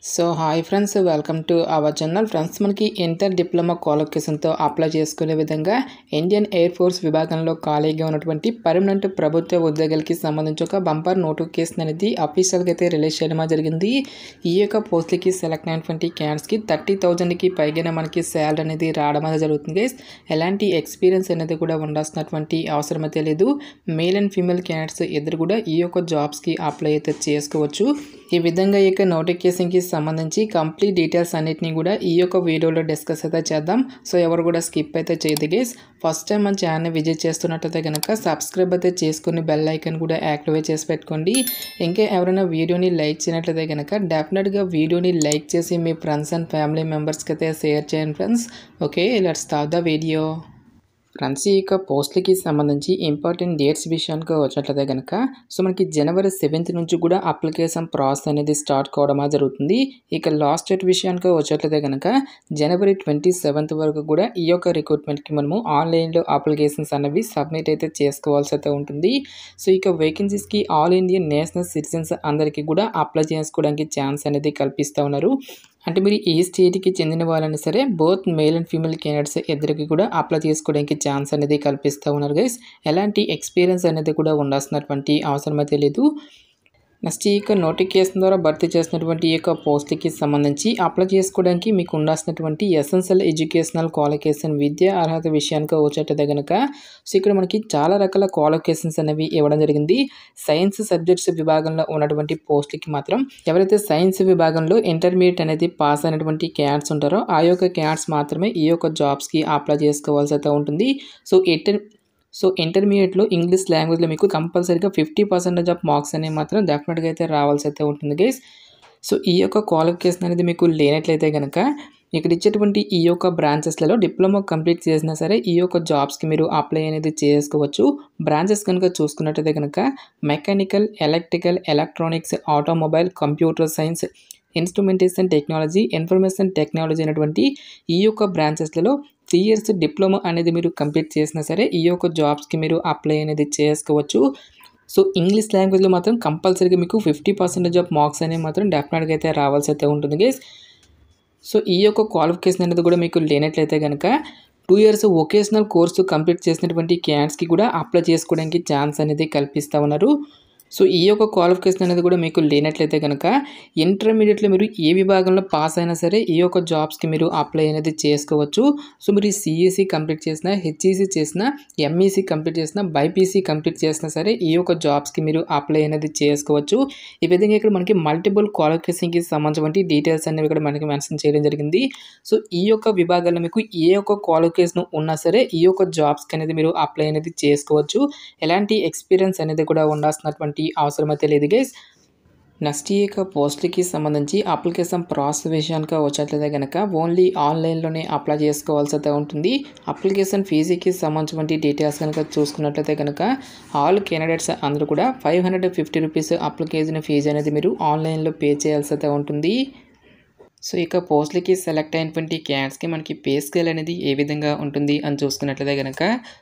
So hi friends, welcome to our channel. Friends, మనకి inter diploma క్వాలిఫికేషన్తో apply చేసుకునే విధంగా Indian air force విభాగంలో ఖాళీగా ఉన్నటువంటి పర్మనెంట్ ప్రభుత్వ ఉద్యోగాలకి సంబంధించి ఒక బంపర్ నోటిఫికేషన్ అనేది అఫీషియల్గా అయితే రిలీజ్ చేయడం జరిగింది. ఈ యొక్క పోస్టులకి సెలెక్ట్ అయినటువంటి క్యాండిడేట్స్కి 30,000కి పైగానే మనకి శాలరీ అనేది రావడం అనేది జరుగుతుంది. ఎలాంటి ఎక్స్పీరియన్స్ అనేది కూడా ఉండాల్సినటువంటి అవసరం అయితే లేదు. మేల్ అండ్ ఫీమేల్ క్యాండిడేట్స్ ఇద్దరు కూడా ఈ యొక్క జాబ్స్కి అప్లై అయితే చేసుకోవచ్చు. ఈ విధంగా ఈ యొక్క నోటిఫికేషన్కి సంబంధించి కంప్లీట్ డీటెయిల్స్ అన్నిటిని కూడా ఈ యొక్క వీడియోలో డిస్కస్ అయితే చేద్దాం. సో ఎవరు కూడా స్కిప్ అయితే చేయదు గైస్. ఫస్ట్ టైం మన ఛానల్ని విజిట్ చేస్తున్నట్లయితే కనుక సబ్స్క్రైబ్ అయితే చేసుకుని బెల్ ఐకాన్ కూడా యాక్టివేట్ చేసి పెట్టుకోండి. ఇంకా ఎవరైనా వీడియోని లైక్ చేయనట్లయితే కనుక డెఫినెట్గా వీడియోని లైక్ చేసి మీ ఫ్రెండ్స్ అండ్ ఫ్యామిలీ మెంబర్స్కి అయితే షేర్ చేయండి friends. Okay, let's start the video. Friends, ఈ యొక్క పోస్టులకి సంబంధించి ఇంపార్టెంట్ డేట్స్ విషయానికి వచ్చినట్లయితే కనుక మనకి January 7th నుంచి కూడా అప్లికేషన్ ప్రాసెస్ అనేది స్టార్ట్ కావడం జరుగుతుంది. ఇక లాస్ట్ డేట్ విషయానికి వచ్చేట్లయితే కనుక January 27th వరకు కూడా ఈ యొక్క రిక్రూట్మెంట్కి మనము ఆన్లైన్లో అప్లికేషన్స్ అనేవి సబ్మిట్ అయితే చేసుకోవాల్సి అయితే ఉంటుంది. సో ఇక వేకెన్సీస్కి ఆల్ ఇండియన్ నేషనల్ సిటిజన్స్ అందరికీ కూడా అప్లై చేసుకోవడానికి ఛాన్స్ అనేది కల్పిస్తూ ఉన్నారు. అంటే మీరు ఏ స్టేట్కి చెందిన వాళ్ళని సరే both male and female candidates ఇద్దరికి కూడా అప్లై చేసుకోవడానికి ఛాన్స్ అనేది కల్పిస్తూ ఉన్నారు గైస్. ఎలాంటి ఎక్స్పీరియన్స్ అనేది కూడా ఉండాల్సినటువంటి అవసరం అయితే లేదు. నెక్స్ట్ ఈ యొక్క నోటిఫికేషన్ ద్వారా భర్తీ చేసినటువంటి ఈ యొక్క పోస్టులకి సంబంధించి అప్లై చేసుకోవడానికి మీకు ఉండాల్సినటువంటి ఎసెన్షియల్ ఎడ్యుకేషనల్ క్వాలిఫికేషన్ విద్యా అర్హత విషయానికి వచ్చేటైతే కనుక ఇక్కడ మనకి చాలా రకాల క్వాలిఫికేషన్స్ అనేవి ఇవ్వడం జరిగింది. సైన్స్ సబ్జెక్ట్స్ విభాగంలో ఉన్నటువంటి పోస్టులకి మాత్రం ఎవరైతే సైన్స్ విభాగంలో ఇంటర్మీడియట్ అనేది పాస్ అయినటువంటి క్యాండిడేట్స్ ఉంటారో ఆ యొక్క క్యాండిడేట్స్ మాత్రమే ఈ యొక్క జాబ్స్కి అప్లై చేసుకోవాల్సి అయితే ఉంటుంది. సో ఇంటర్మీడియట్లో ఇంగ్లీష్ లాంగ్వేజ్లో మీకు కంపల్సరీగా 50% ఆఫ్ మార్క్స్ అనేవి మాత్రం డెఫినెట్గా అయితే రావాల్సి అయితే ఉంటుంది గైస్. సో ఈ యొక్క క్వాలిఫికేషన్ అనేది మీకు లేనట్లయితే కనుక ఇక్కడ ఇచ్చేటువంటి ఈ యొక్క బ్రాంచెస్లలో డిప్లొమా కంప్లీట్ చేసినా సరే ఈ యొక్క జాబ్స్కి మీరు అప్లై అనేది చేసుకోవచ్చు. బ్రాంచెస్ కనుక చూసుకున్నట్లయితే కనుక mechanical, electrical, electronics, automobile, computer science, instrumentation technology, information technology అనేటువంటి ఈ యొక్క బ్రాంచెస్లలో 3 years డిప్లొమా అనేది మీరు కంప్లీట్ చేసినా సరే ఈ యొక్క జాబ్స్కి మీరు అప్లై అనేది చేసుకోవచ్చు. సో ఇంగ్లీష్ లాంగ్వేజ్లో మాత్రం కంపల్సరీగా మీకు 50% ఆఫ్ మార్క్స్ అనేవి మాత్రం డెఫినెట్గా అయితే రావాల్సి అయితే ఉంటుంది గైస్. సో ఈ యొక్క క్వాలిఫికేషన్ అనేది కూడా మీకు లేనట్లయితే కనుక 2 years వొకేషనల్ కోర్సు కంప్లీట్ చేసినటువంటి క్యాండిడేట్స్కి కూడా అప్లై చేసుకోవడానికి ఛాన్స్ అనేది కల్పిస్తూ ఉన్నారు. సో ఈ యొక్క క్వాలిఫికేషన్ అనేది కూడా మీకు లేనట్లయితే కనుక ఇంటర్మీడియట్లో మీరు ఏ విభాగంలో పాస్ అయినా సరే ఈ యొక్క జాబ్స్కి మీరు అప్లై అనేది చేసుకోవచ్చు. సో మీరు సిఈసి కంప్లీట్ చేసినా, హెచ్ఈసి చేసినా, ఎంఈసి కంప్లీట్ చేసినా, బైపీసీ కంప్లీట్ చేసినా సరే ఈ యొక్క జాబ్స్కి మీరు అప్లై అనేది చేసుకోవచ్చు. ఈ విధంగా ఇక్కడ మనకి మల్టిపుల్ క్వాలిఫికేషన్కి సంబంధించిన డీటెయిల్స్ అనేవి ఇక్కడ మనకి మెన్షన్ చేయడం జరిగింది. సో ఈ యొక్క విభాగాల్లో మీకు ఏ యొక్క క్వాలిఫికేషన్ ఉన్నా సరే ఈ యొక్క జాబ్స్కి అనేది మీరు అప్లై అనేది చేసుకోవచ్చు. ఎలాంటి ఎక్స్పీరియన్స్ అనేది కూడా ఉండాల్సినటువంటి అవసరం అయితే లేదు గైస్. నెక్స్ట్ ఈ యొక్క పోస్టులకి సంబంధించి అప్లికేషన్ ప్రాసెస్ విషయానికి వచ్చేట్లయితే కనుక ఓన్లీ ఆన్లైన్లోనే అప్లై చేసుకోవాల్సి అయితే ఉంటుంది. అప్లికేషన్ ఫీజుకి సంబంధించిన డీటెయిల్స్ కనుక చూసుకున్నట్లయితే కనుక ఆల్ క్యాండిడేట్స్ అందరూ కూడా 550 రూపీస్ అప్లికేషన్ ఫీజు అనేది మీరు ఆన్లైన్లో పే చేయాల్సి అయితే ఉంటుంది. సో ఇక పోస్టులకి సెలెక్ట్ అయినటువంటి క్యాండిడేట్స్కి మనకి పే స్కేల్ అనేది ఏ విధంగా ఉంటుంది అని చూసుకున్నట్లయితే కనుక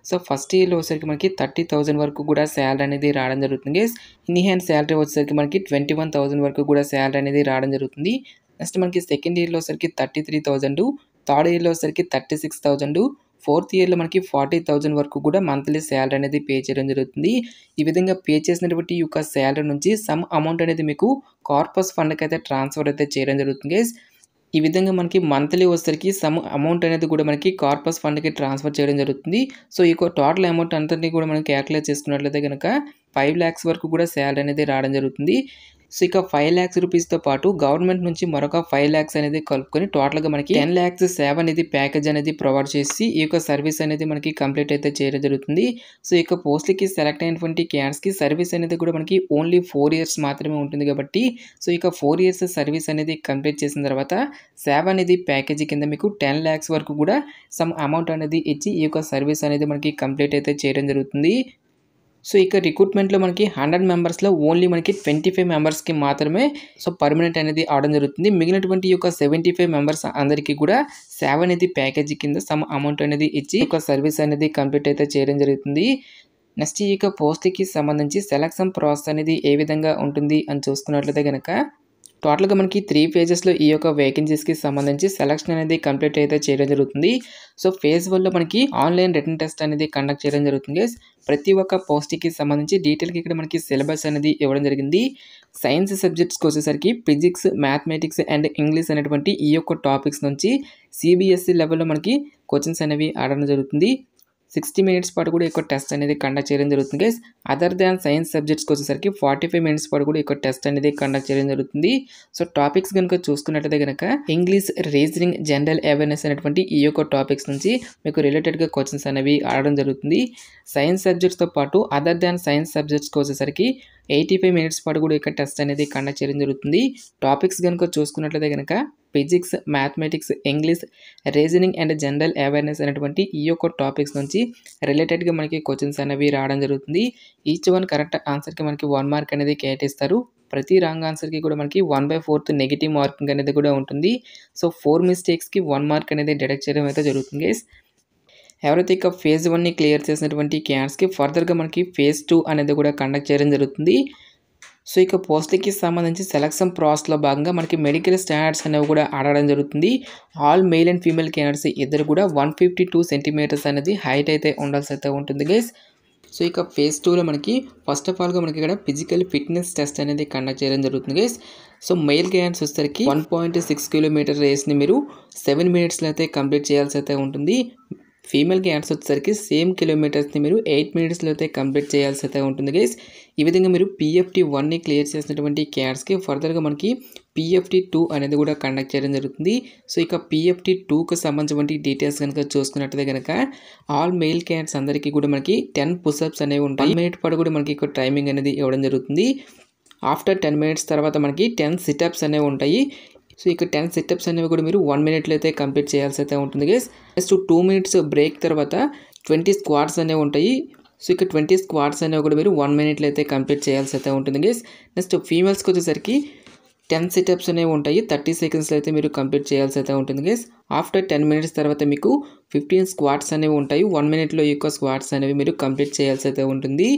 సో ఫస్ట్ ఇయర్లో వచ్చేసరికి మనకి 30,000 వరకు కూడా శాలరీ అనేది రావడం జరుగుతుంది. ఇన్ హ్యాండ్ శాలరీ వచ్చేసరికి మనకి 21,000 వరకు కూడా శాలరీ అనేది రావడం జరుగుతుంది. నెక్స్ట్ మనకి సెకండ్ ఇయర్లో వచ్చేసరికి 33,000, థర్డ్ ఇయర్లో వచ్చేసరికి 36,000, ఫోర్త్ ఇయర్లో మనకి 40,000 వరకు కూడా మంత్లీ శాలరీ అనేది పే చేయడం జరుగుతుంది. ఈ విధంగా పే చేసినటువంటి ఈ యొక్క శాలరీ నుంచి సమ్ అమౌంట్ అనేది మీకు కార్పస్ ఫండ్కి అయితే ట్రాన్స్ఫర్ అయితే చేయడం జరుగుతుంది గైస్. ఈ విధంగా మనకి మంత్లీ వచ్చేసరికి సమ్ అమౌంట్ అనేది కూడా మనకి కార్పస్ ఫండ్కి ట్రాన్స్ఫర్ చేయడం జరుగుతుంది. సో ఈ టోటల్ అమౌంట్ అంతటిని కూడా మనం క్యాలిక్యులేట్ చేసుకున్నట్లయితే కనుక 5 lakhs వరకు కూడా శాలరీ అనేది రావడం జరుగుతుంది. సో ఇక 5 lakhs రూపీస్తో పాటు గవర్నమెంట్ నుంచి మరొక 5 lakhs అనేది కలుపుకొని టోటల్గా మనకి 10 lakhs సేవ అనేది ప్యాకేజ్ అనేది ప్రొవైడ్ చేసి ఈ యొక్క సర్వీస్ అనేది మనకి కంప్లీట్ అయితే చేయడం జరుగుతుంది. సో ఇక పోస్టులకి సెలెక్ట్ అయినటువంటి క్యాండిడేట్స్కి సర్వీస్ అనేది కూడా మనకి ఓన్లీ 4 years మాత్రమే ఉంటుంది కాబట్టి సో ఇక 4 years సర్వీస్ అనేది కంప్లీట్ చేసిన తర్వాత సేవ అనేది ప్యాకేజీ కింద మీకు 10 lakhs వరకు కూడా సమ్ అమౌంట్ అనేది ఇచ్చి ఈ యొక్క సర్వీస్ అనేది మనకి కంప్లీట్ అయితే చేయడం జరుగుతుంది. సో ఇక రిక్రూట్మెంట్లో మనకి 100 మెంబర్స్లో ఓన్లీ మనకి 25 మెంబర్స్కి మాత్రమే సో పర్మనెంట్ అనేది అవడం జరుగుతుంది. మిగిలినటువంటి ఈ యొక్క 75 మెంబర్స్ అందరికీ కూడా సేవ అనేది ప్యాకేజీ కింద సమ్ అమౌంట్ అనేది ఇచ్చి ఒక సర్వీస్ అనేది కంప్లీట్ అయితే చేయడం జరుగుతుంది. నెక్స్ట్ ఈ యొక్క పోస్ట్కి సంబంధించి సెలక్షన్ ప్రాసెస్ అనేది ఏ విధంగా ఉంటుంది అని చూసుకున్నట్లయితే కనుక టోటల్‌గా మనకి 3 ఫేజెస్‌లో ఈ యొక్క వేకెన్సీస్‌కి సంబంధించి సెలక్షన్ అనేది కంప్లీట్ అయితే చేయడం జరుగుతుంది. సో, ఫేజ్ 1లో మనకి ఆన్‌లైన్ రిటన్ టెస్ట్ అనేది కండక్ట్ చేయడం జరుగుతుంది గైస్. ప్రతి ఒక్క పోస్ట్‌కి సంబంధించి డీటెయిల్‌గా ఇక్కడ మనకి సిలబస్ అనేది ఇవ్వడం జరిగింది. సైన్స్ సబ్జెక్ట్స్‌కి వచ్చేసరికి ఫిజిక్స్, మ్యాథమెటిక్స్ అండ్ ఇంగ్లీష్ అనేటువంటి ఈ యొక్క టాపిక్స్ నుంచి CBSE లెవెల్‌లో మనకి క్వెషన్స్ అనేవి అడగడం జరుగుతుంది. 60 మినిట్స్ పాటు కూడా ఈ యొక్క టెస్ట్ అనేది కండక్ట్ చేయడం జరుగుతుంది గైస్. అదర్ దాన్ సైన్స్ సబ్జెక్ట్స్‌కి వచ్చేసరికి 45 మినిట్స్ పాటు కూడా ఈ యొక్క టెస్ట్ అనేది కండక్ట్ చేయడం జరుగుతుంది. సో, టాపిక్స్ గనుక చూసుకున్నట్లయితే గనక ఇంగ్లీష్, రీజనింగ్, జనరల్ అవేర్‌నెస్ అనేటువంటి ఈ యొక్క టాపిక్స్ నుంచి మీకు రిలేటెడ్‌గా క్వెషన్స్ అనేవి అడగడం జరుగుతుంది. సైన్స్ సబ్జెక్ట్స్‌తో పాటు అదర్ దాన్ సైన్స్ సబ్జెక్ట్స్‌కి వచ్చేసరికి 85 మినిట్స్ పాటు కూడా ఇక్కడ టెస్ట్ అనేది కండక్ట్ చేయడం జరుగుతుంది. టాపిక్స్ గనుక చూసుకున్నట్లయితే గనక physics, mathematics, English, reasoning and general awareness అనేటువంటి ఈ యొక్క టాపిక్స్ నుంచి రిలేటెడ్‌గా మనకి క్వెషన్స్ అనేవి రావడం జరుగుతుంది. ఈచ్ వన్ కరెక్ట్ ఆన్సర్‌కి మనకి 1 మార్క్ అనేది కేటాయిస్తారు. ప్రతి రాంగ్ ఆన్సర్‌కి కూడా మనకి 1/4 నెగెటివ్ మార్కింగ్ అనేది కూడా ఉంటుంది. సో, 4 మిస్టేక్స్‌కి 1 మార్క్ అనేది డిడక్ట్ చేయడం అయితే జరుగుతుంది గైస్. ఎవరైతే ఇక ఫేజ్ 1ని క్లియర్ చేసినటువంటి క్యాండిడేట్స్‌కి ఫర్దర్‌గా మనకి ఫేజ్ 2 అనేది కూడా కండక్ట్ చేయడం జరుగుతుంది. సో, ఇక పోస్ట్‌కి సంబంధించి సెలక్షన్ ప్రాసెస్‌లో భాగంగా మనకి మెడికల్ స్టాండర్డ్స్ అనేవి కూడా అడగడం జరుగుతుంది. All male and female candidates ఇద్దరు కూడా 152 సెంటీమీటర్స్ అనేది హైట్ అయితే ఉండాల్సి అయితే ఉంటుంది గైస్. సో, ఇక ఫేజ్ 2లో మనకి ఫస్ట్ ఆఫ్ ఆల్‌గా మనకి ఇక్కడ ఫిజికల్ ఫిట్‌నెస్ టెస్ట్ అనేది కండక్ట్ చేయడం జరుగుతుంది గైస్. సో, మెయిల్ క్యాండిడేట్స్ వచ్చేసరికి 1.6 కిలోమీటర్ రేస్‌ని మీరు 7 మినిట్స్‌లో అయితే కంప్లీట్ చేయాల్సి అయితే ఉంటుంది. ఫీమేల్ క్యాండిడేట్స్ వచ్చేసరికి సేమ్ కిలోమీటర్స్‌ని మీరు 8 మినిట్స్‌లో అయితే కంప్లీట్ చేయాల్సి అయితే ఉంటుంది గైస్. ఈ విధంగా మీరు PFT1ని క్లియర్ చేసినటువంటి క్యాండిడేట్స్‌కి ఫర్దర్‌గా మనకి PFT2 అనేది కూడా కండక్ట్ చేయడం జరుగుతుంది. సో, ఇక PFT2కి సంబంధించినటువంటి డీటెయిల్స్ కనుక చూసుకున్నట్లయితే గనక ఆల్ మెయిల్ క్యాండిడేట్స్ అందరికీ కూడా మనకి 10 పుషప్స్ అనేవి ఉంటాయి. 1 మినిట్ పాటు కూడా మనకి ఇక్కడ టైమింగ్ అనేది ఇవ్వడం జరుగుతుంది. ఆఫ్టర్ 10 మినిట్స్ తర్వాత మనకి 10 సిటప్స్ అనేవి ఉంటాయి. సో, ఇక 10 సిటప్స్ అనేవి కూడా మీరు 1 మినిట్‌లో అయితే కంప్లీట్ చేయాల్సి అయితే ఉంటుంది గైస్. నెక్స్ట్ 2 మినిట్స్ బ్రేక్ తర్వాత 20 స్క్వాట్స్ అనేవి ఉంటాయి. సో, ఇక 20 స్క్వాట్స్ అనేవి కూడా మీరు 1 మినిట్‌లో అయితే కంప్లీట్ చేయాల్సి అయితే ఉంటుంది గైస్. నెక్స్ట్ ఫీమేల్స్‌కి వచ్చేసరికి 10 సిటప్స్ అనేవి ఉంటాయి. 30 సెకండ్స్‌లో అయితే మీరు కంప్లీట్ చేయాల్సి అయితే ఉంటుంది గైస్. ఆఫ్టర్ 10 మినిట్స్ తర్వాత మీకు 15 స్క్వాట్స్ అనేవి ఉంటాయి. 1 మినిట్‌లో ఈ యొక్క స్క్వాట్స్ అనేవి మీరు కంప్లీట్ చేయాల్సి అయితే ఉంటుంది.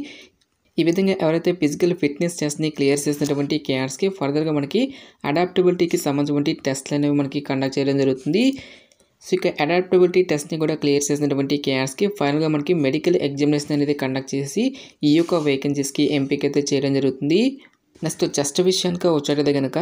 ఈ విధంగా ఎవరైతే ఫిజికల్ ఫిట్‌నెస్ టెస్ట్‌ని క్లియర్ చేసినటువంటి క్యాండిడేట్స్‌కి ఫర్దర్‌గా మనకి అడాప్టబిలిటీకి సంబంధించినటువంటి టెస్ట్‌లు అనేవి మనకి కండక్ట్ చేయడం జరుగుతుంది. సో, ఇక అడాప్టబిలిటీ టెస్ట్‌ని కూడా క్లియర్ చేసినటువంటి క్యాండిడేట్స్‌కి ఫైనల్‌గా మనకి మెడికల్ ఎగ్జామినేషన్ అనేది కండక్ట్ చేసి ఈ యొక్క వేకెన్సీస్‌కి ఎంపిక అయితే చేయడం జరుగుతుంది. నెక్స్ట్ చెస్ట్ విషయానికి వచ్చేటైతే గనక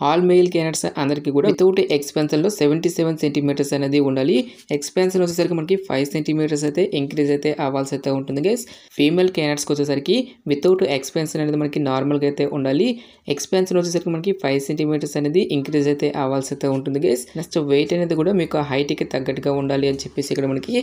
ఆల్ మెయిల్ క్యాండిడేట్స్ అందరికీ కూడా వితౌట్ ఎక్స్పెన్షన్‌లో 77 సెంటీమీటర్స్ అనేది ఉండాలి. ఎక్స్పెన్షన్ వచ్చేసరికి మనకి 5 సెంటీమీటర్స్ అయితే ఇంక్రీజ్ అయితే అవ్వాల్సి అయితే ఉంటుంది గైస్. ఫీమేల్ క్యాండిడేట్స్‌కి వచ్చేసరికి వితౌట్ ఎక్స్పెన్షన్ అనేది మనకి నార్మల్‌గా అయితే ఉండాలి. ఎక్స్పెన్షన్ వచ్చేసరికి మనకి 5 సెంటీమీటర్స్ అనేది ఇంక్రీజ్ అయితే అవ్వాల్సి అయితే ఉంటుంది గైస్. నెక్స్ట్ వెయిట్ అనేది కూడా మీకు ఆ హైట్‌కి తగ్గట్టుగా ఉండాలి అని చెప్పేసి ఇక్కడ మనకి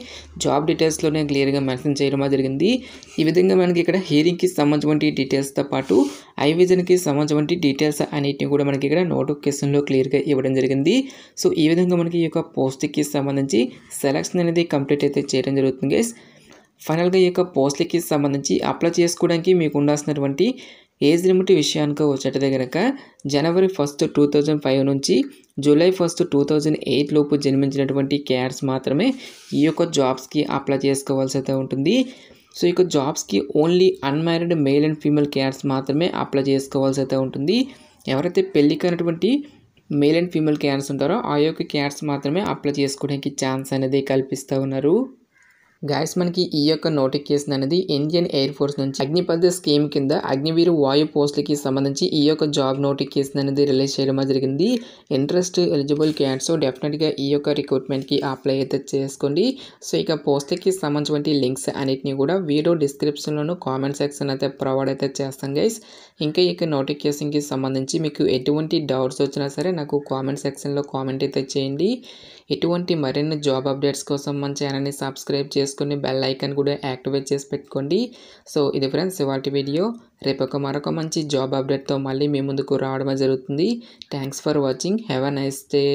జాబ్ డీటెయిల్స్‌లోనే క్లియర్‌గా మెన్షన్ చేయడం జరిగింది. ఈ విధంగా మనకి ఇక్కడ హియరింగ్‌కి సంబంధించిన డీటెయిల్స్‌తో పాటు ఐ విజన్‌కి సంబంధించిన డీటెయిల్స్ అన్నిటిని కూడా మనకి ఇక్కడ నోటిఫికేషన్‌లో క్లియర్‌గా ఇవ్వడం జరిగింది. సో, ఈ విధంగా మనకి ఈ యొక్క పోస్ట్‌కి సంబంధించి సెలక్షన్ అనేది కంప్లీట్ అయితే చేయడం జరుగుతుంది గైస్. ఫైనల్‌గా ఈ యొక్క పోస్ట్‌లకి సంబంధించి అప్లై చేసుకోవడానికి మీకు ఉండాల్సినటువంటి ఏజ్ లిమిట్ విషయానికి వచ్చేటైతే గనక జనవరి 1, 2005 నుంచి జూలై 1, 2008 లోపు జన్మించినటువంటి క్యాండిడేట్స్ మాత్రమే ఈ యొక్క జాబ్స్‌కి అప్లై చేసుకోవాల్సి అయితే ఉంటుంది. సో, ఇక జాబ్స్‌కి only unmarried male and female candidates మాత్రమే అప్లై చేసుకోవాల్సి అయితే ఉంటుంది. ఎవరైతే పెళ్లి కానటువంటి మెయిల్ అండ్ ఫీమేల్ క్యాండిడేట్స్ ఉంటారో ఆ యొక్క క్యాండిడేట్స్ మాత్రమే అప్లై చేసుకోవడానికి ఛాన్స్ అనేది కల్పిస్తూ ఉన్నారు. గైస్ మనకి ఈ యొక్క నోటిఫికేషన్ అనేది ఇండియన్ ఎయిర్ ఫోర్స్ నుంచి అగ్నిపథ్ స్కీమ్ కింద అగ్నివీరు వాయు పోస్టులకి సంబంధించి ఈ యొక్క జాబ్ నోటిఫికేషన్ అనేది రిలీజ్ చేయడం జరిగింది. ఇంట్రెస్ట్ ఎలిజిబుల్ క్యాండిడేట్స్ డెఫినెట్గా ఈ యొక్క రిక్రూట్మెంట్కి అప్లై అయితే చేసుకోండి. సో, ఇక పోస్టులకి సంబంధించిన లింక్స్ అన్నిటిని కూడా వీడియో డిస్క్రిప్షన్లోను కామెంట్ సెక్షన్ అయితే ప్రొవైడ్ అయితే చేస్తాం గైస్. ఇంకా ఈ యొక్క నోటిఫికేషన్కి సంబంధించి మీకు ఎటువంటి డౌట్స్ వచ్చినా సరే నాకు కామెంట్ సెక్షన్లో కామెంట్ అయితే చేయండి. ఇటువంటి మరిన్ని జాబ్ అప్డేట్స్ కోసం మన ఛానల్ని సబ్స్క్రైబ్ చేసుకుని బెల్ ఐకాన్ కూడా యాక్టివేట్ చేసి పెట్టుకోండి. సో, ఇది ఫ్రెండ్స్ ఇవాల్టి వీడియో. రేపు మరొక మంచి జాబ్ అప్డేట్తో మళ్ళీ మీ ముందుకు రావడం జరుగుతుంది. Thanks for watching. Have a nice day.